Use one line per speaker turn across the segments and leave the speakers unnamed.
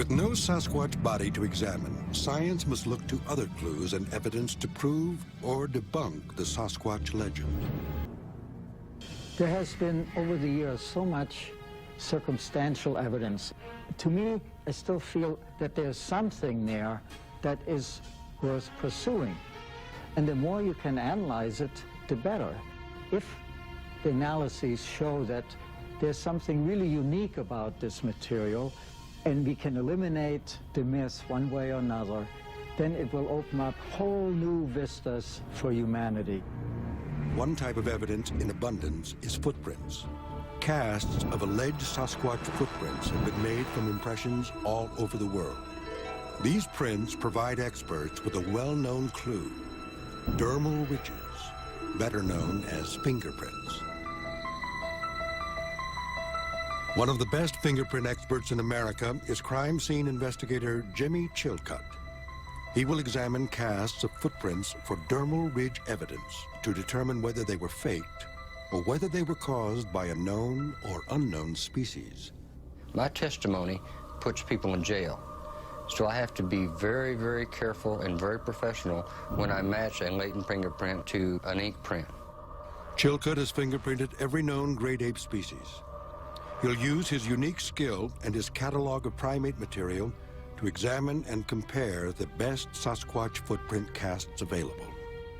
With no Sasquatch body to examine, science must look to other clues and evidence to prove or debunk the Sasquatch legend.
There has been, over the years, so much circumstantial evidence. To me, I still feel that there's something there that is worth pursuing. And the more you can analyze it, the better. If the analyses show that there's something really unique about this material, and we can eliminate the myth one way or another, then it will open up whole new vistas for humanity.
One type of evidence in abundance is footprints. Casts of alleged Sasquatch footprints have been made from impressions all over the world. These prints provide experts with a well-known clue: dermal ridges, better known as fingerprints. One of the best fingerprint experts in America is crime scene investigator Jimmy Chilcutt. He will examine casts of footprints for dermal ridge evidence to determine whether they were faked or whether they were caused by a known or unknown species.
My testimony puts people in jail, so I have to be very, very careful and very professional when I match a latent fingerprint to an ink print.
Chilcutt has fingerprinted every known great ape species. He'll use his unique skill and his catalog of primate material to examine and compare the best Sasquatch footprint casts available.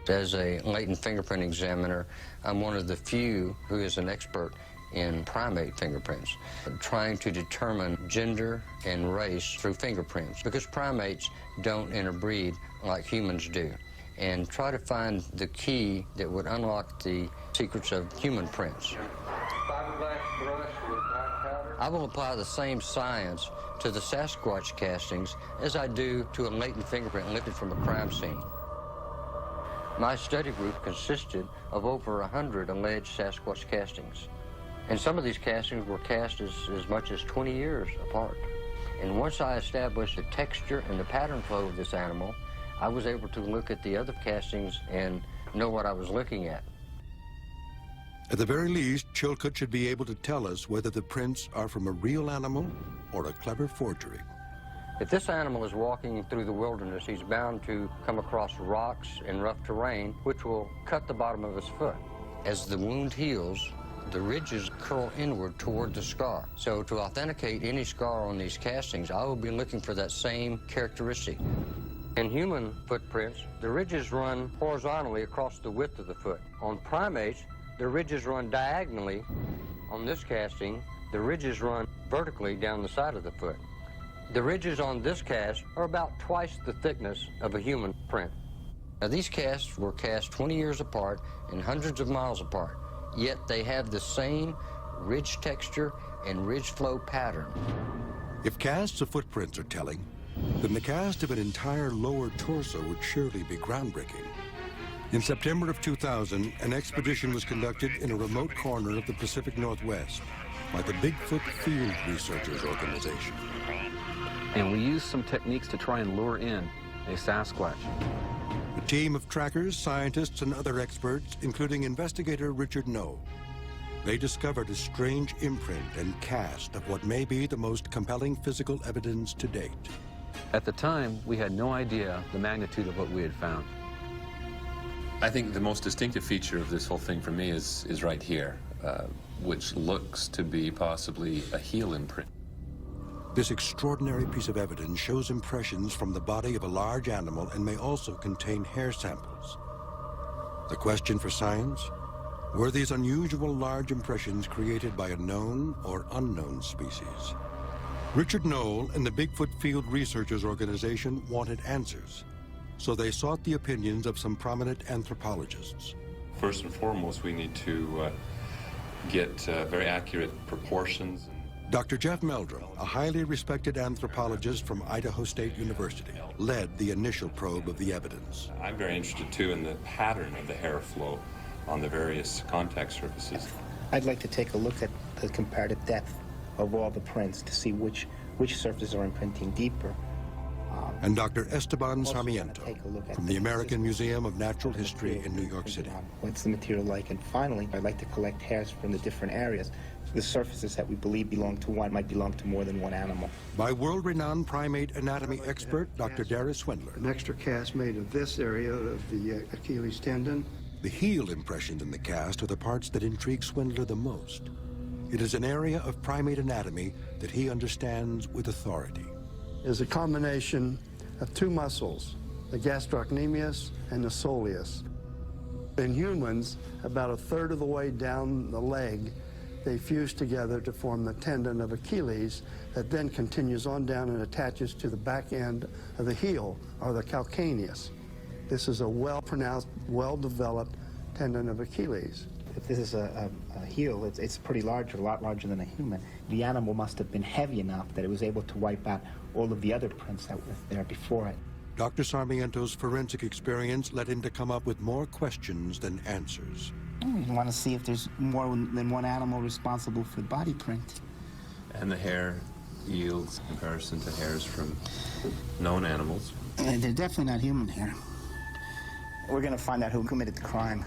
As a latent fingerprint examiner, I'm one of the few who is an expert in primate fingerprints, trying to determine gender and race through fingerprints, because primates don't interbreed like humans do, and try to find the key that would unlock the secrets of human prints. I will apply the same science to the Sasquatch castings as I do to a latent fingerprint lifted from a crime scene. My study group consisted of over 100 alleged Sasquatch castings. And some of these castings were cast as much as 20 years apart. And once I established the texture and the pattern flow of this animal, I was able to look at the other castings and know what I was looking at.
At the very least, Chilcutt should be able to tell us whether the prints are from a real animal or a clever forgery.
If this animal is walking through the wilderness, he's bound to come across rocks and rough terrain, which will cut the bottom of his foot. As the wound heals, the ridges curl inward toward the scar. So to authenticate any scar on these castings, I will be looking for that same characteristic. In human footprints, the ridges run horizontally across the width of the foot. On primates, the ridges run diagonally. On this casting, the ridges run vertically down the side of the foot. The ridges on this cast are about twice the thickness of a human print. Now, these casts were cast 20 years apart and hundreds of miles apart, yet they have the same ridge texture and ridge flow pattern.
If casts of footprints are telling, then the cast of an entire lower torso would surely be groundbreaking. In September of 2000, an expedition was conducted in a remote corner of the Pacific Northwest by the Bigfoot Field Researchers Organization.
And we used some techniques to try and lure in a Sasquatch.
A team of trackers, scientists, and other experts, including investigator Richard Noel. They discovered a strange imprint and cast of what may be the most compelling physical evidence to date.
At the time, we had no idea the magnitude of what we had found.
I think the most distinctive feature of this whole thing for me is right here, which looks to be possibly a heel imprint.
This extraordinary piece of evidence shows impressions from the body of a large animal and may also contain hair samples. The question for science: were these unusual large impressions created by a known or unknown species? Richard Noel and the Bigfoot Field Researchers Organization wanted answers, so they sought the opinions of some prominent anthropologists.
First and foremost, we need to get very accurate proportions.
Dr. Jeff Meldrum, a highly respected anthropologist from Idaho State University, led the initial probe of the evidence.
I'm very interested, too, in the pattern of the hair flow on the various contact surfaces.
I'd like to take a look at the comparative depth of all the prints to see which surfaces are imprinting deeper.
And Dr. Esteban
Also gonna
Sarmiento
take a look at
from the American
systems
Museum of Natural
of
History
material
in New
we're
York
printed
City.
on. What's the material like? And finally, I'd like to collect hairs from the different areas. The surfaces that we believe belong to one might belong to more than one animal.
By world-renowned primate anatomy expert Dr. Darius Swindler.
An extra cast made of this area of the Achilles tendon.
The heel impressions in the cast are the parts that intrigue Swindler the most. It is an area of primate anatomy that he understands with authority.
Is a combination of two muscles, the gastrocnemius and the soleus. In humans, about a third of the way down the leg, they fuse together to form the tendon of Achilles that then continues on down and attaches to the back end of the heel, or the calcaneus. This is a well-pronounced, well-developed tendon of Achilles.
If this is a heel, it's pretty large, a lot larger than a human. The animal must have been heavy enough that it was able to wipe out all of the other prints that were there before it.
Dr. Sarmiento's forensic experience led him to come up with more questions than answers.
You want to see if there's more than one animal responsible for the body print.
And the hair yields in comparison to hairs from known animals.
They're definitely not human hair. We're going to find out who committed the crime.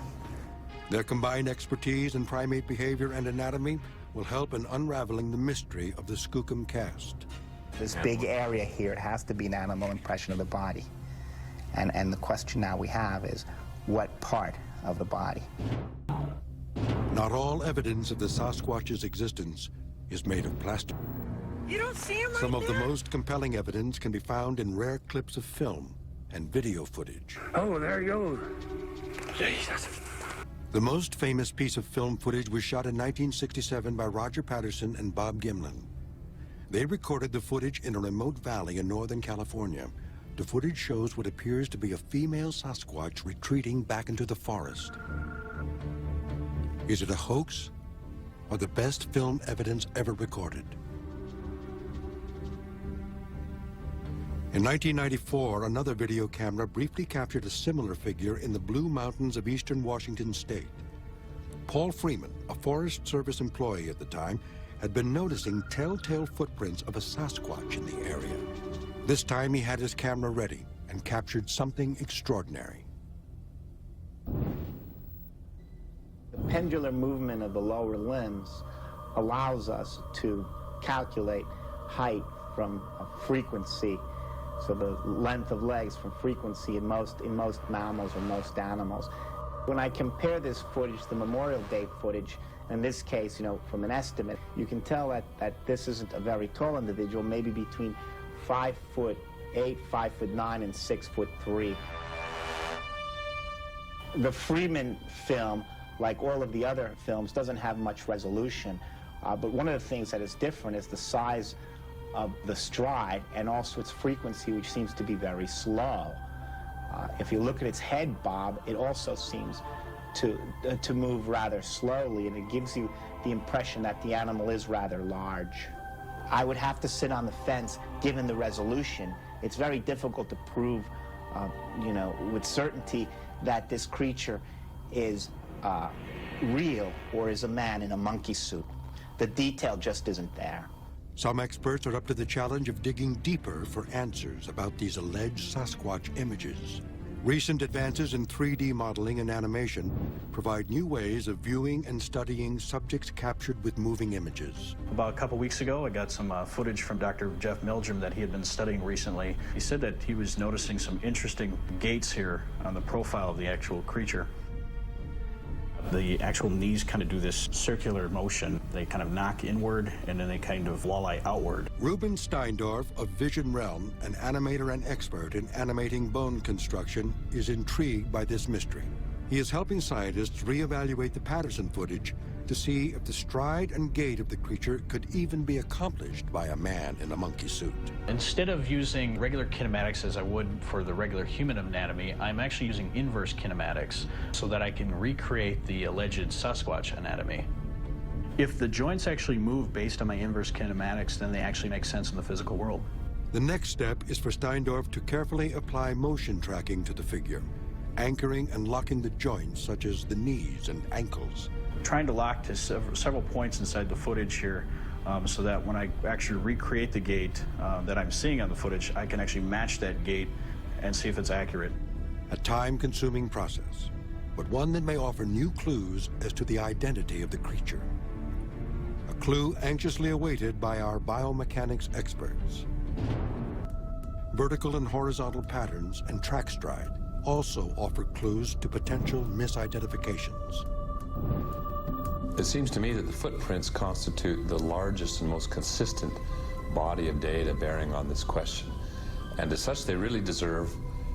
Their combined expertise in primate behavior and anatomy will help in unraveling the mystery of the Skookum cast.
This big area here, it has to be an animal impression of the body. And the question now we have is, what part of the body?
Not all evidence of the Sasquatch's existence is made of plastic.
You don't see him right
Some of the
there?
most compelling evidence can be found in rare clips of film and video footage.
Oh, there he goes. Jesus.
The most famous piece of film footage was shot in 1967 by Roger Patterson and Bob Gimlin. They recorded the footage in a remote valley in Northern California. The footage shows what appears to be a female Sasquatch retreating back into the forest. Is it a hoax or the best film evidence ever recorded? In 1994, another video camera briefly captured a similar figure in the Blue Mountains of eastern Washington state. Paul Freeman, a Forest Service employee at the time, had been noticing telltale footprints of a Sasquatch in the area. This time he had his camera ready and captured something extraordinary.
The pendular movement of the lower limbs allows us to calculate height from a frequency. So the length of legs from frequency in most mammals or most animals. When I compare this footage to the Memorial Day footage, in this case, from an estimate, you can tell that this isn't a very tall individual, maybe between 5'8", 5'9", and 6'3". The Freeman film, like all of the other films, doesn't have much resolution, but one of the things that is different is the size of the stride and also its frequency, which seems to be very slow. If you look at its head bob, it also seems to move rather slowly, and it gives you the impression that the animal is rather large. I would have to sit on the fence, given the resolution. It's very difficult to prove, with certainty that this creature is real or is a man in a monkey suit. The detail just isn't there.
Some experts are up to the challenge of digging deeper for answers about these alleged Sasquatch images. Recent advances in 3D modeling and animation provide new ways of viewing and studying subjects captured with moving images.
About a couple weeks ago, I got some footage from Dr. Jeff Meldrum that he had been studying recently. He said that he was noticing some interesting gaits here on the profile of the actual creature. The actual knees kind of do this circular motion. They kind of knock inward, and then they kind of walleye outward.
Ruben Steindorf of Vision Realm, an animator and expert in animating bone construction, is intrigued by this mystery. He is helping scientists reevaluate the Patterson footage to see if the stride and gait of the creature could even be accomplished by a man in a monkey suit.
Instead of using regular kinematics as I would for the regular human anatomy, I'm actually using inverse kinematics so that I can recreate the alleged Sasquatch anatomy. If the joints actually move based on my inverse kinematics, then they actually make sense in the physical world.
The next step is for Steindorf to carefully apply motion tracking to the figure, anchoring and locking the joints such as the knees and ankles.
Trying to lock to several points inside the footage here so that when I actually recreate the gait that I'm seeing on the footage, I can actually match that gait and see if it's accurate.
A time-consuming process, but one that may offer new clues as to the identity of the creature. A clue anxiously awaited by our biomechanics experts. Vertical and horizontal patterns and track stride also offer clues to potential misidentifications.
It seems to me that the footprints constitute the largest and most consistent body of data bearing on this question. And as such, they really deserve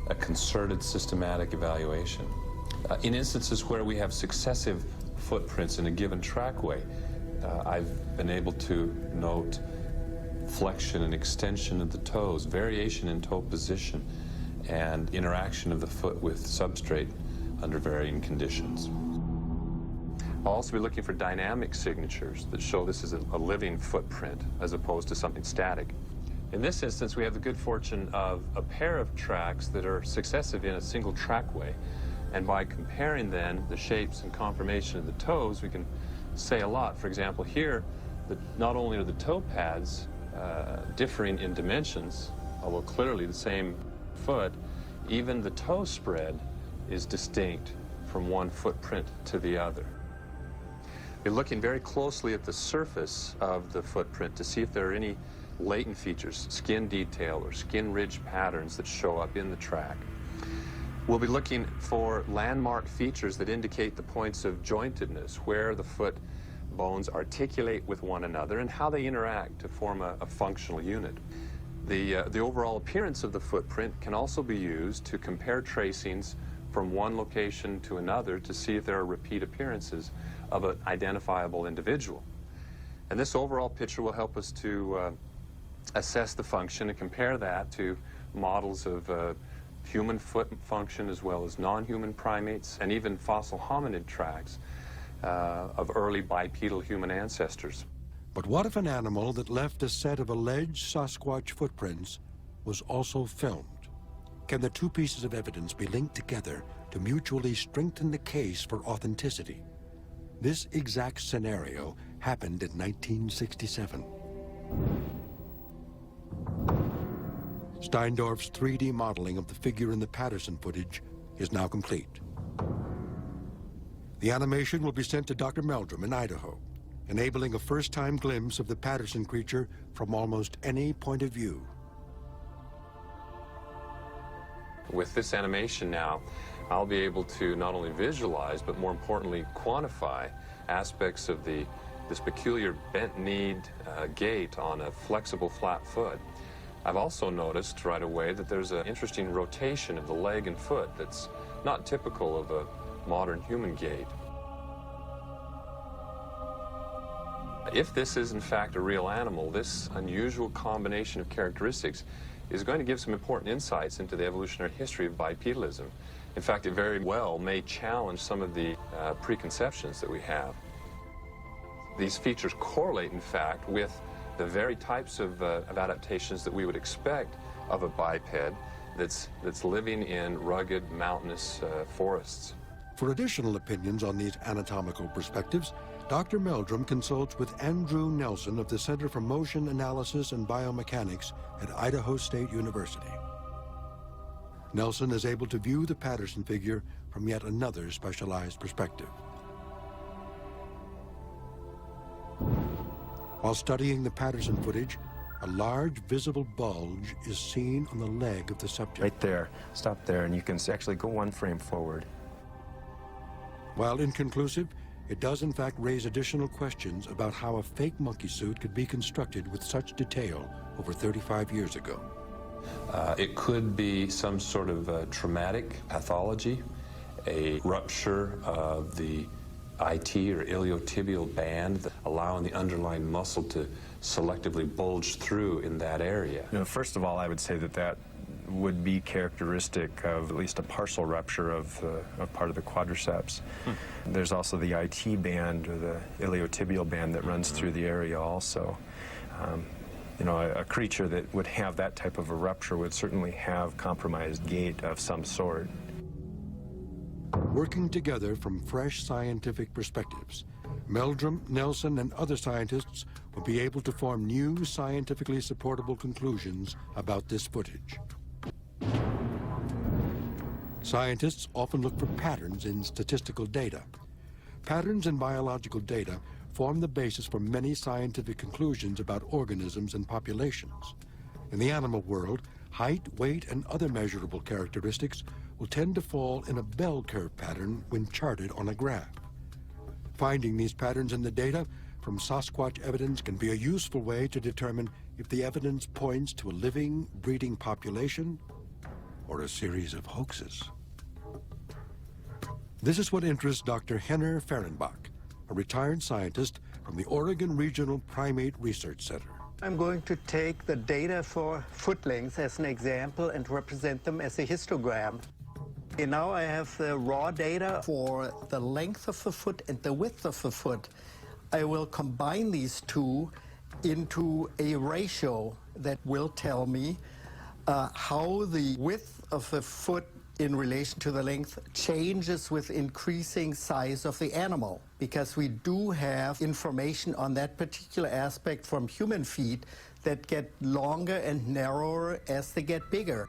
a concerted, systematic evaluation. In instances where we have successive footprints in a given trackway, I've been able to note flexion and extension of the toes, variation in toe position, and interaction of the foot with substrate under varying conditions. I'll also be looking for dynamic signatures that show this is a living footprint as opposed to something static. In this instance, we have the good fortune of a pair of tracks that are successive in a single trackway. And by comparing then the shapes and conformation of the toes, we can say a lot. For example, here, not only are the toe pads differing in dimensions, although clearly the same foot, even the toe spread is distinct from one footprint to the other. We're looking very closely at the surface of the footprint to see if there are any latent features, skin detail or skin ridge patterns that show up in the track. We'll be looking for landmark features that indicate the points of jointedness, where the foot bones articulate with one another and how they interact to form a functional unit. The overall appearance of the footprint can also be used to compare tracings from one location to another to see if there are repeat appearances of an identifiable individual. And this overall picture will help us to assess the function and compare that to models of human foot function as well as non-human primates and even fossil hominid tracks of early bipedal human ancestors.
But what if an animal that left a set of alleged Sasquatch footprints was also filmed? Can the two pieces of evidence be linked together to mutually strengthen the case for authenticity? This exact scenario happened in 1967. Steindorf's 3D modeling of the figure in the Patterson footage is now complete. The animation will be sent to Dr. Meldrum in Idaho, enabling a first-time glimpse of the Patterson creature from almost any point of view.
With this animation now, I'll be able to not only visualize, but more importantly, quantify aspects of this peculiar bent-kneed gait on a flexible flat foot. I've also noticed right away that there's an interesting rotation of the leg and foot that's not typical of a modern human gait. If this is in fact a real animal, this unusual combination of characteristics is going to give some important insights into the evolutionary history of bipedalism. In fact, it very well may challenge some of the preconceptions that we have. These features correlate, in fact, with the very types of adaptations that we would expect of a biped that's living in rugged, mountainous forests.
For additional opinions on these anatomical perspectives, Dr. Meldrum consults with Andrew Nelson of the Center for Motion Analysis and Biomechanics at Idaho State University. Nelson is able to view the Patterson figure from yet another specialized perspective. While studying the Patterson footage, a large visible bulge is seen on the leg of the subject.
Right there. Stop there, and you can actually go one frame forward.
While inconclusive, it does in fact raise additional questions about how a fake monkey suit could be constructed with such detail over 35 years ago.
It could be some sort of traumatic pathology, a rupture of the IT or iliotibial band, allowing the underlying muscle to selectively bulge through in that area.
You know, first of all, I would say that would be characteristic of at least a partial rupture of part of the quadriceps. There's also the IT band or the iliotibial band that runs through the area also. You know, a creature that would have that type of a rupture would certainly have compromised gait of some sort.
Working together from fresh scientific perspectives, Meldrum, Nelson, and other scientists will be able to form new scientifically supportable conclusions about this footage. Scientists often look for patterns in statistical data. Patterns in biological data form the basis for many scientific conclusions about organisms and populations. In the animal world, height, weight, and other measurable characteristics will tend to fall in a bell curve pattern when charted on a graph. Finding these patterns in the data from Sasquatch evidence can be a useful way to determine if the evidence points to a living, breeding population or a series of hoaxes. This is what interests Dr. Henner Fehrenbach, a retired scientist from the Oregon Regional Primate Research Center.
I'm going to take the data for foot lengths as an example and represent them as a histogram. And now I have the raw data for the length of the foot and the width of the foot. I will combine these two into a ratio that will tell me how the width of the foot in relation to the length changes with increasing size of the animal, because we do have information on that particular aspect from human feet that get longer and narrower as they get bigger.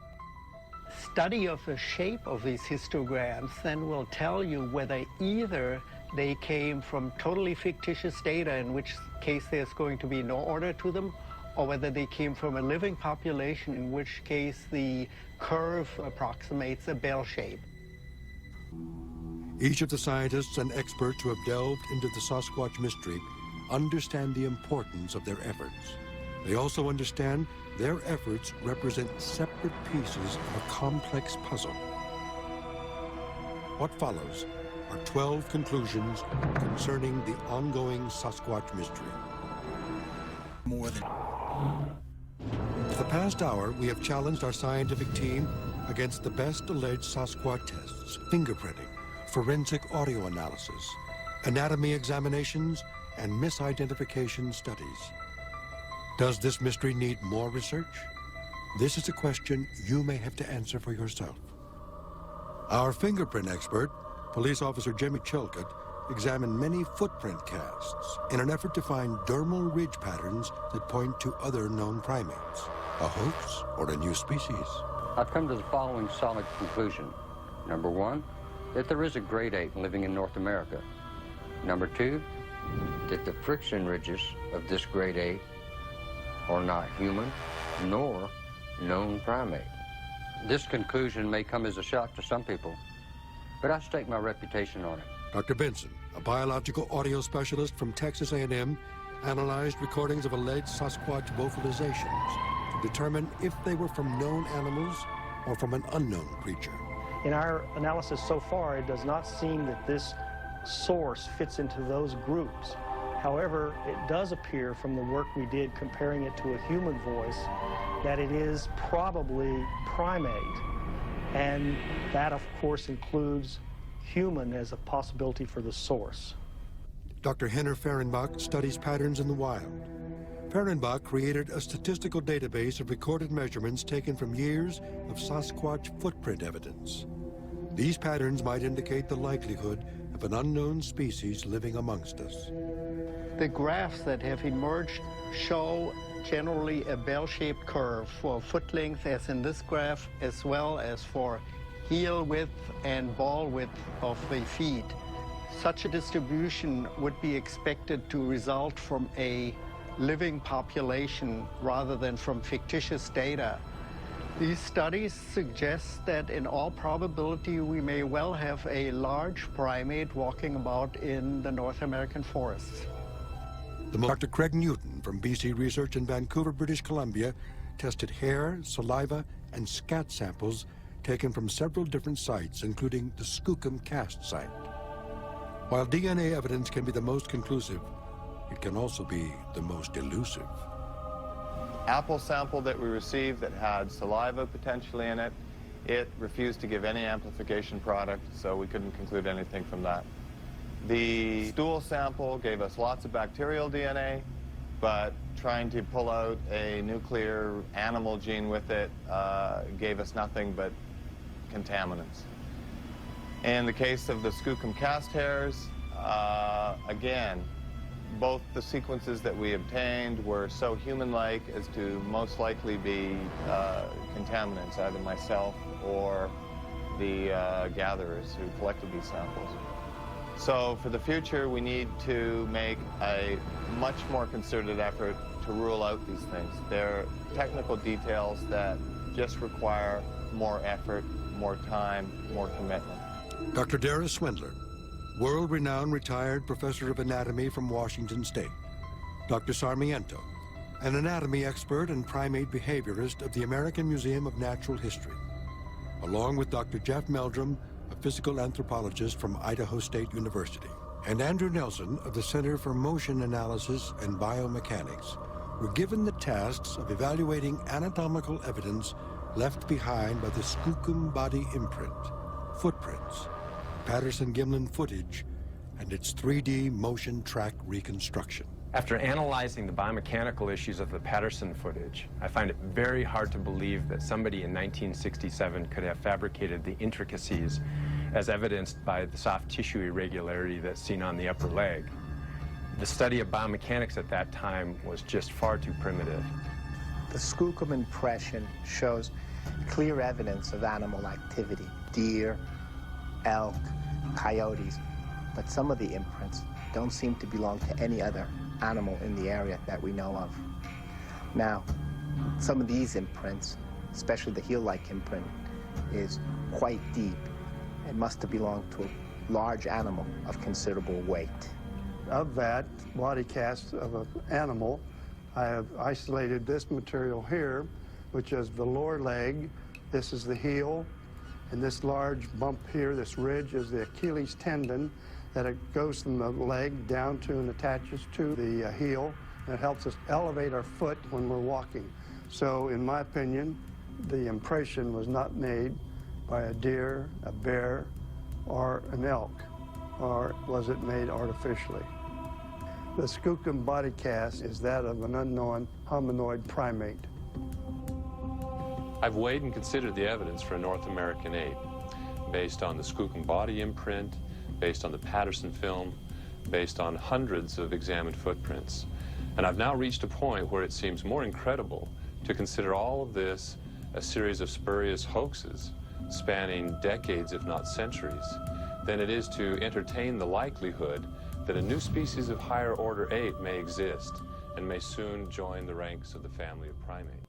Study of the shape of these histograms then will tell you whether either they came from totally fictitious data, in which case there's going to be no order to them, or whether they came from a living population, in which case the curve approximates a bell shape.
Each of the scientists and experts who have delved into the Sasquatch mystery understand the importance of their efforts. They also understand their efforts represent separate pieces of a complex puzzle. What follows are 12 conclusions concerning the ongoing Sasquatch mystery. For the past hour, we have challenged our scientific team against the best alleged Sasquatch tests: fingerprinting, forensic audio analysis, anatomy examinations, and misidentification studies. Does this mystery need more research? This is a question you may have to answer for yourself. Our fingerprint expert, Police Officer Jimmy Chilcutt, examined many footprint casts in an effort to find dermal ridge patterns that point to other known primates, a hoax or a new species.
I've come to the following solid conclusion. Number one, that there is a great ape living in North America. Number two, that the friction ridges of this great ape are not human nor known primate. This conclusion may come as a shock to some people, but I stake my reputation on it.
Dr. Benson, a biological audio specialist from Texas A&M, analyzed recordings of alleged Sasquatch vocalizations to determine if they were from known animals or from an unknown creature.
In our analysis so far, it does not seem that this source fits into those groups. However, it does appear from the work we did comparing it to a human voice that it is probably primate. And that, of course, includes human as a possibility for the source.
Dr. Henner Fehrenbach studies patterns in the wild. Fehrenbach created a statistical database of recorded measurements taken from years of Sasquatch footprint evidence. These patterns might indicate the likelihood of an unknown species living amongst us.
The graphs that have emerged show generally a bell-shaped curve for foot length, as in this graph, as well as for heel width and ball width of the feet. Such a distribution would be expected to result from a living population rather than from fictitious data. These studies suggest that in all probability we may well have a large primate walking about in the North American forests.
Dr. Craig Newton from BC Research in Vancouver, British Columbia, tested hair, saliva, and scat samples taken from several different sites, including the Skookum cast site. While DNA evidence can be the most conclusive, it can also be the most elusive.
Apple sample that we received that had saliva potentially in it, it refused to give any amplification product, so we couldn't conclude anything from that. The stool sample gave us lots of bacterial DNA, but trying to pull out a nuclear animal gene with it gave us nothing but contaminants. In the case of the Skookum cast hairs, again, both the sequences that we obtained were so human-like as to most likely be contaminants, either myself or the gatherers who collected these samples. So for the future, we need to make a much more concerted effort to rule out these things. They're technical details that just require more effort, more time, more commitment.
Dr. Dara Swindler, world-renowned retired professor of anatomy from Washington State. Dr. Sarmiento, an anatomy expert and primate behaviorist of the American Museum of Natural History, along with Dr. Jeff Meldrum, a physical anthropologist from Idaho State University, and Andrew Nelson of the Center for Motion Analysis and Biomechanics, were given the tasks of evaluating anatomical evidence left behind by the Skookum body imprint, footprints, Patterson-Gimlin footage, and its 3D motion track reconstruction.
After analyzing the biomechanical issues of the Patterson footage, I find it very hard to believe that somebody in 1967 could have fabricated the intricacies as evidenced by the soft tissue irregularity that's seen on the upper leg. The study of biomechanics at that time was just far too primitive.
The Skookum impression shows clear evidence of animal activity, deer, elk, coyotes, but some of the imprints don't seem to belong to any other animal in the area that we know of. Now, some of these imprints, especially the heel-like imprint, is quite deep. It must have belonged to a large animal of considerable weight.
Of that body cast of an animal, I have isolated this material here, which is the lower leg. This is the heel, and this large bump here, this ridge, is the Achilles tendon that it goes from the leg down to and attaches to the heel, and it helps us elevate our foot when we're walking. So, in my opinion, the impression was not made by a deer, a bear, or an elk, or was it made artificially? The Skookum body cast is that of an unknown hominoid primate.
I've weighed and considered the evidence for a North American ape based on the Skookum body imprint, based on the Patterson film, based on hundreds of examined footprints. And I've now reached a point where it seems more incredible to consider all of this a series of spurious hoaxes spanning decades, if not centuries, than it is to entertain the likelihood that a new species of higher order ape may exist and may soon join the ranks of the family of primates.